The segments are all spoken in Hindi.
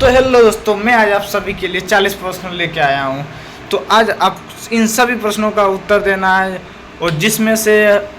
तो हेलो दोस्तों, मैं आज आप सभी के लिए 40 प्रश्न लेके आया हूँ। तो आज आप इन सभी प्रश्नों का उत्तर देना है और जिसमें से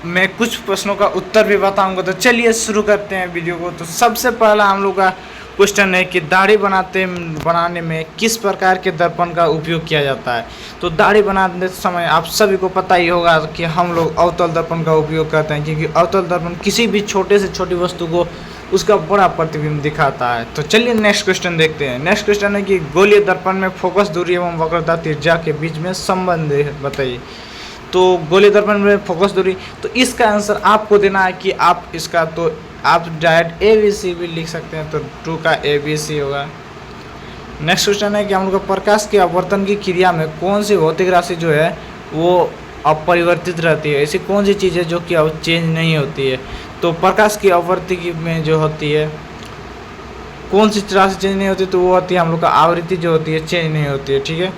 मैं कुछ प्रश्नों का उत्तर भी बताऊंगा। तो चलिए शुरू करते हैं वीडियो को। तो सबसे पहला हम लोग का क्वेश्चन है कि दाढ़ी बनाने में किस प्रकार के दर्पण का उपयोग किया जाता है। तो दाढ़ी बनाते समय आप सभी को पता ही होगा कि हम लोग अवतल दर्पण का उपयोग करते हैं, क्योंकि अवतल दर्पण किसी भी छोटे से छोटी वस्तु को उसका बड़ा प्रतिबिंब दिखाता है। तो चलिए नेक्स्ट क्वेश्चन देखते हैं। नेक्स्ट क्वेश्चन है कि गोलीय दर्पण में फोकस दूरी एवं वक्रता त्रिज्या के बीच में संबंध बताइए। तो गोलीय दर्पण में फोकस दूरी, तो इसका आंसर आपको देना है कि आप इसका, तो आप डायरेक्ट ABC भी लिख सकते हैं, तो 2 का ABC होगा। नेक्स्ट क्वेश्चन है कि हम लोग प्रकाश के अपवर्तन की क्रिया में कौन सी भौतिक राशि जो है वो अपरिवर्तित रहती है। ऐसी कौन सी चीज़ है जो कि अब चेंज नहीं होती है। तो प्रकाश की आवृत्ति में जो होती है, कौन सी राशि चेंज नहीं होती, तो वो होती है हम लोग का आवृत्ति जो होती है चेंज नहीं होती है। ठीक है।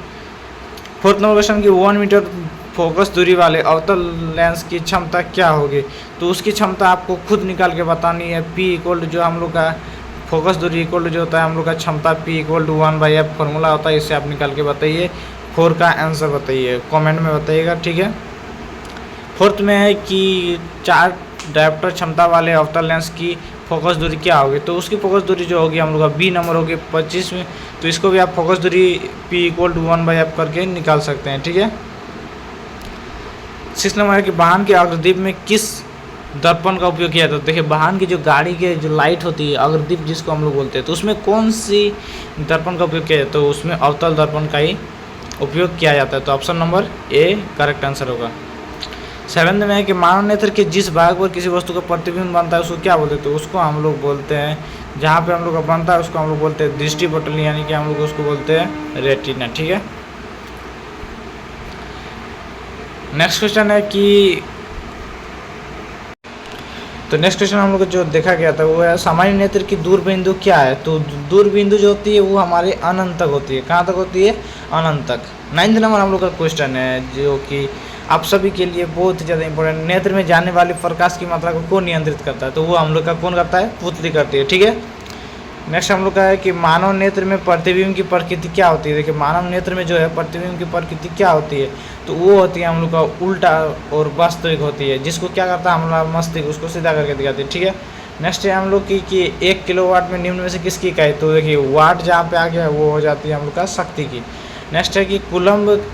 फोर्थ नंबर क्वेश्चन की 1 मीटर फोकस दूरी वाले अवतल लेंस की क्षमता क्या होगी। तो उसकी क्षमता आपको खुद निकाल के बतानी है। P इक्वल जो हम लोग का फोकस दूरी इक्वल जो होता है हम लोग का क्षमता P equal to 1/f formula होता है। इससे आप निकाल के बताइए। 4 का आंसर बताइए, कमेंट में बताइएगा। ठीक है। फोर्थ में है कि 4 डायोप्टर क्षमता वाले अवतल लेंस की फोकस दूरी क्या होगी। तो उसकी फोकस दूरी जो होगी हम लोग का B नंबर होगी 25 में। तो इसको भी आप फोकस दूरी P इक्वल टू 1/f करके निकाल सकते हैं। ठीक है। 6 नंबर है कि वाहन के अग्रदीप में किस दर्पण का उपयोग किया जाता है। देखिए, वाहन की जो गाड़ी के जो लाइट होती है अग्रदीप जिसको हम लोग बोलते हैं, तो उसमें कौन सी दर्पण का उपयोग किया जाता है। तो उसमें अवतल दर्पण का ही उपयोग किया जाता है। तो option number A correct answer होगा। 7 में है कि मानव नेत्र के जिस भाग पर किसी वस्तु का प्रतिबिंब बनता है उसको क्या बोलते हैं। तो उसको हम लोग बोलते हैं, जहाँ पे हम लोग का बनता है उसको हम लोग बोलते हैं दृष्टिपटल, यानी कि हम लोग उसको बोलते हैं रेटिना। ठीक है। नेक्स्ट क्वेश्चन है कि, तो नेक्स्ट क्वेश्चन हम लोग जो देखा गया था वो है सामान्य नेत्र की दूर बिंदु क्या है। तो दूर बिंदु जो होती है वो हमारे अनंत तक होती है। कहाँ तक होती है? अनंत तक। 9 नंबर हम लोग का क्वेश्चन है जो कि आप सभी के लिए बहुत ही ज़्यादा इंपॉर्टेंट। नेत्र में जाने वाली प्रकाश की मात्रा को कौन नियंत्रित करता है। तो वो हम लोग का कौन करता है? पुतली करती है। ठीक है। नेक्स्ट हम लोग का है कि मानव नेत्र में प्रतिबिंब की प्रकृति क्या होती है। देखिए, मानव नेत्र में जो है प्रतिबिंब की प्रकृति क्या होती है। तो वो होती है हम लोग का उल्टा और वास्तविक होती है, जिसको क्या करता है हम लोग मस्तिष्क उसको सीधा करके दिखाते हैं। ठीक है। नेक्स्ट है हम लोग की कि 1 किलोवाट में निम्न में से किसकी इकाई। तो देखिए, वाट जहाँ पे आ गया वो हो जाती है हम लोग का शक्ति की। नेक्स्ट है कि कूलम्ब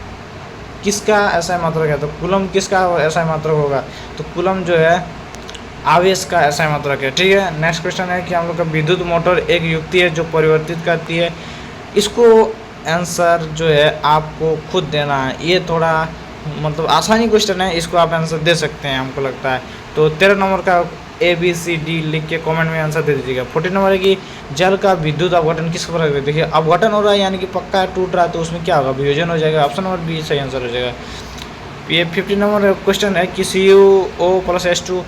किसका ऐसा मात्रक है। तो कूलम्ब किसका ऐसा मात्रक होगा। तो कूलम्ब जो है आवेश का ऐसा मात्रक है। ठीक है। नेक्स्ट क्वेश्चन है कि हम लोग का विद्युत मोटर एक युक्ति है जो परिवर्तित करती है। इसको आंसर जो है आपको खुद देना है। ये थोड़ा मतलब आसानी क्वेश्चन है, इसको आप आंसर दे सकते हैं हमको लगता है। तो 13 नंबर का ABCD लिख के कमेंट में आंसर दे दीजिएगा। 14 नंबर है कि जल का विद्युत अपघटन किस प्रकार है। देखिए, अपघटन हो रहा है यानी कि पक्का टूट रहा है, तो उसमें क्या होगा? वियोजन हो जाएगा। ऑप्शन नंबर B सही आंसर हो जाएगा। ये 50 नंबर क्वेश्चन है कि CuO + H2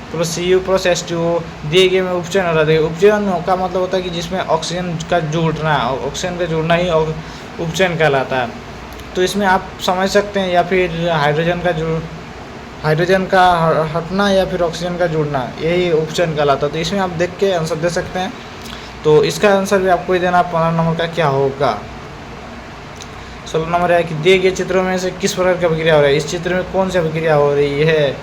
+ Cu + H2O दिए गए में उपचयन हो रहा है। उपचयन का मतलब होता है कि जिसमें ऑक्सीजन का जुड़ना, ऑक्सीजन का जुड़ना ही उपचयन कहलाता है। तो इसमें आप समझ सकते हैं, या फिर हाइड्रोजन का हटना या फिर ऑक्सीजन का जुड़ना, यही उपचयन कहलाता है। तो इसमें आप देख के आंसर दे सकते हैं। तो इसका आंसर भी आपको ही देना। 15 नंबर का क्या होगा। 16 नंबर है कि दिए गए चित्रों में से किस प्रकार की अभिक्रिया हो रही है। इस चित्र में कौन सी अभिक्रिया हो रही है।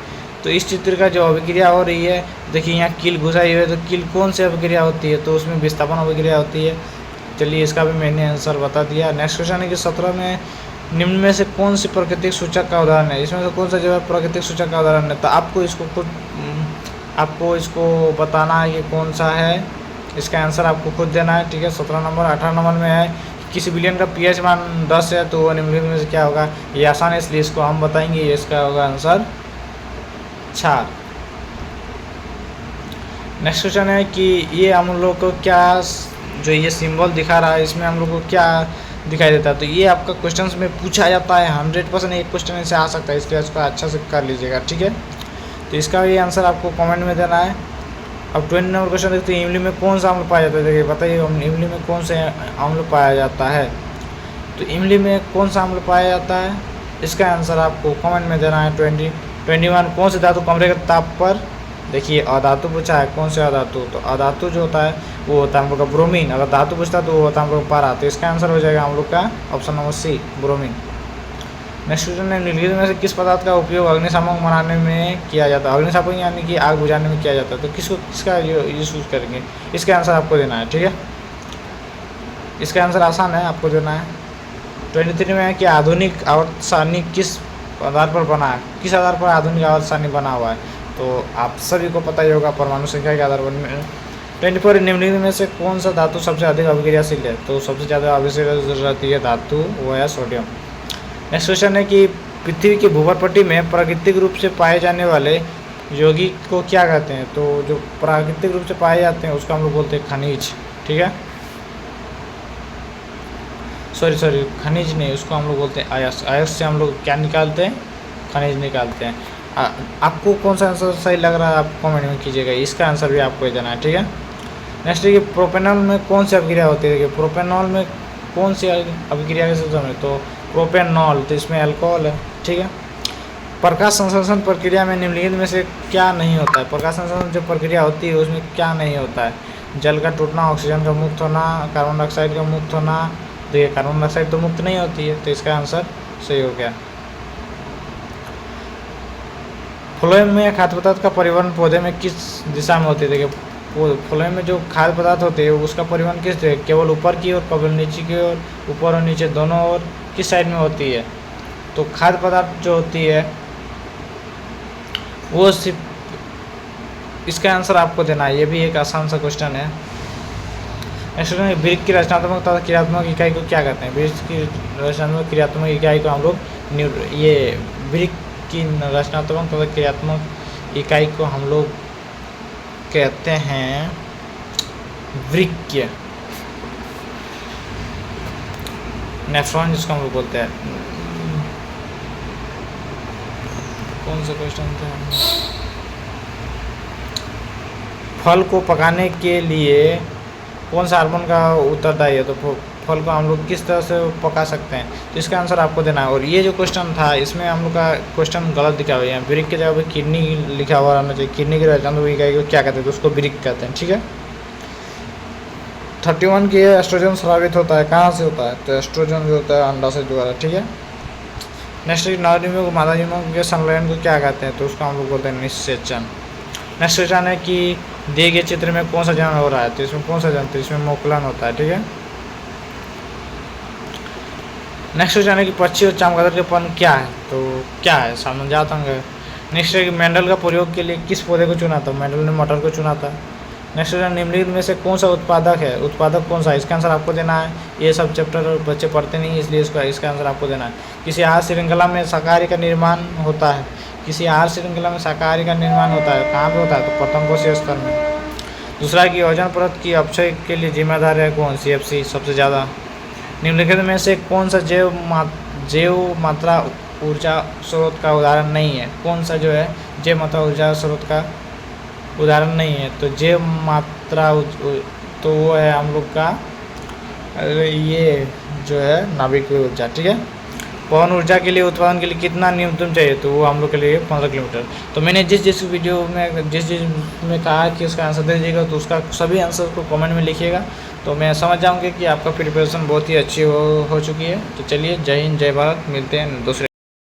तो इस चित्र का जो अभिक्रिया हो रही है, देखिए यहाँ कील घुसाई हुई है, तो कील कौन सी अभिक्रिया होती है। तो उसमें विस्थापन अभिक्रिया होती है। चलिए, इसका भी मैंने आंसर बता दिया। नेक्स्ट क्वेश्चन है कि 17 में निम्न में से कौन सी प्राकृतिक सूचक का उदाहरण है। इसमें से कौन सा जो है प्राकृतिक सूचक का उदाहरण है। तो आपको इसको बताना है कि कौन सा है। इसका आंसर आपको खुद देना है। ठीक है। 17 नंबर। 18 नंबर में है किसी विलयन का pH मान 10 है, तो निम्नलिखित में से क्या होगा। ये आसान है इसलिए इसको हम बताएंगे। ये इसका होगा आंसर 4। नेक्स्ट क्वेश्चन है कि ये हम लोग को क्या, जो ये सिंबल दिखा रहा है इसमें हम लोग को क्या दिखाई देता है। तो ये आपका क्वेश्चंस में पूछा जाता है। 100% एक क्वेश्चन ऐसे आ सकता है, इसलिए इसको अच्छा से कर लीजिएगा। ठीक है। तो इसका भी आंसर आपको कमेंट में देना है। अब 20 नंबर क्वेश्चन देखते हैं, इमली में कौन सा अम्ल पाया जाता है। देखिए, बताइए इमली में कौन से अम्ल पाया जाता है। तो इमली में कौन सा अम्ल पाया जाता है, इसका आंसर आपको कमेंट में देना है। 21 कौन से धातु कमरे के ताप पर देखिए अधातु पूछा है, कौन से अधातु, तो अधातु जो होता है वो होता है हम लोग का ब्रोमीन। अगर धातु पूछता है तो वो होता है हम लोग का पारा। तो इसका आंसर हो जाएगा हम लोग का option number C, bromine. Next question है, निम्नलिखित में से किस पदार्थ का उपयोग अग्निशामक बनाने में किया जाता है? अग्निशामक यानी कि आग बुझाने में किया जाता है। तो किसका यूज करेंगे, इसका आंसर आपको देना है, ठीक है। इसका आंसर आसान है, आपको देना है। 23 में है कि आधुनिक आवर्त सारणी किस आधार पर बना है, किस आधार पर आधुनिक आवर्त सारणी बना हुआ है? तो आप सभी को पता ही होगा, परमाणु संख्या के आधार पर। 24 निम्नलिखित में से कौन सा धातु सबसे अधिक अभिक्रियाशील है? तो सबसे ज़्यादा अभिक्रियाशील रहती है धातु, वो है सोडियम। नेक्स्ट क्वेश्चन है कि पृथ्वी की भूभाग पट्टी में प्राकृतिक रूप से पाए जाने वाले यौगिक को क्या कहते हैं? तो जो प्राकृतिक रूप से पाए जाते हैं उसको हम लोग बोलते हैं खनिज, ठीक है। सॉरी खनिज नहीं, उसको हम लोग बोलते हैं अयस्क। अयस्क से हम लोग क्या निकालते हैं, खनिज निकालते हैं। आपको कौन सा आंसर सही लग रहा है आप कमेंट में कीजिएगा, इसका आंसर भी आपको देना है, ठीक है। नेक्स्ट है कि प्रोपेनॉल में कौन सी अभिक्रिया होती है? देखिए प्रोपेनॉल में कौन सी अभिक्रिया के सिस्टम है? तो प्रोपेनॉल, तो इसमें अल्कोहल है, ठीक है। प्रकाश संश्लेषण प्रक्रिया में निम्नलिखित में से क्या नहीं होता है? प्रकाश संश्लेषण जो प्रक्रिया होती है उसमें क्या नहीं होता है? जल का टूटना, ऑक्सीजन का मुक्त होना, कार्बन डाइऑक्साइड का मुक्त होना। देखिए कार्बन डाइऑक्साइड तो मुक्त नहीं होती है, तो इसका आंसर सही हो गया। फ्लोएम में खाद्य पदार्थ का परिवहन पौधे में किस दिशा में होती है? देखिए फ्लोएम में जो खाद्य पदार्थ होते हैं उसका परिवहन किस दिशा, केवल ऊपर की ओर, केवल नीचे की ओर, ऊपर और नीचे दोनों ओर, किस साइड में होती है? तो खाद्य पदार्थ जो होती है वो सिर्फ, इसका आंसर आपको देना है, ये भी एक आसान सा क्वेश्चन है। नेक्स्ट, वृक्क की रचनात्मक तथा क्रियात्मक इकाई को क्या कहते हैं? वृक्क की रचनात्मक क्रियात्मक इकाई को हम लोग ये वृक्क की रचनात्मक तथा क्रियात्मक इकाई को हम लोग कहते हैं वृक्क, नेफ्रॉन जिसको हम लोग बोलते हैं। कौन सा क्वेश्चन था? फल को पकाने के लिए कौन सा हार्मोन का उत्तरदायी है? तो फल को हम लोग किस तरह से पका सकते हैं? तो इसका आंसर आपको देना है। और ये जो क्वेश्चन था इसमें हम लोग का क्वेश्चन गलत दिखा हुआ है, वृक्क के जगह पे किडनी लिखा हुआ रहना चाहिए। किडनी की रचनात्मक इकाई को क्या कहते हैं? तो उसको वृक्क कहते हैं, ठीक है। 31 की एस्ट्रोजन स्रावित होता है, कहाँ से होता है? तो एस्ट्रोजन जो होता है अंडा से द्वारा, ठीक है। नेक्स्ट, नवजीवों को मादा जीवों के संलयन को क्या कहते हैं? तो उसको हम लोग बोलते हैं निषेचन। नेक्स्ट क्वेश्चन है कि दिए गए चित्र में कौन सा जनन हो रहा है? तो इसमें कौन सा जनन? तो इसमें मोकुलन होता है, ठीक है। नेक्स्ट क्वेश्चन है कि पक्षी और चमगादड़ के पर्न क्या है? तो क्या है? सामंजस्य अंग है। नेक्स्ट है कि मेंडल का प्रयोग के लिए किस पौधे को चुना था? मेंडल ने मटर को चुना था। नेक्स्ट क्वेश्चन, निम्नलिखित में से कौन सा उत्पादक है? उत्पादक कौन सा है? इसका आंसर आपको देना है। ये सब चैप्टर बच्चे पढ़ते नहीं, इसलिए इसका आंसर आपको देना है। किसी आहार श्रृंखला में शाकाहारी का निर्माण होता है, किसी आहार श्रृंखला में शाकाहारी का निर्माण होता है, कहाँ पे होता है? तो प्रथम कोशीय स्तर में। दूसरा कि ओजोन परत की अपक्षय के लिए जिम्मेदार है कौन? CFC सबसे ज़्यादा। निम्नलिखित में से कौन सा जैव मात्रा ऊर्जा स्रोत का उदाहरण नहीं है? कौन सा जो है जैव मात्रा ऊर्जा स्रोत का उदाहरण नहीं है? तो जैव मात्रा तो वो है हम लोग का ये जो है नाभिक ऊर्जा, ठीक है। पवन ऊर्जा के लिए उत्पादन के लिए कितना न्यूनतम चाहिए? तो वो हम लोग के लिए 15 किलोमीटर। तो मैंने जिस वीडियो में जिस में कहा कि उसका आंसर दे दीजिएगा, तो उसका सभी आंसर को कमेंट में लिखिएगा, तो मैं समझ जाऊँगी कि आपका प्रिपरेशन बहुत ही अच्छी हो चुकी है। तो चलिए, जय हिंद, जय भारत, मिलते हैं दूसरे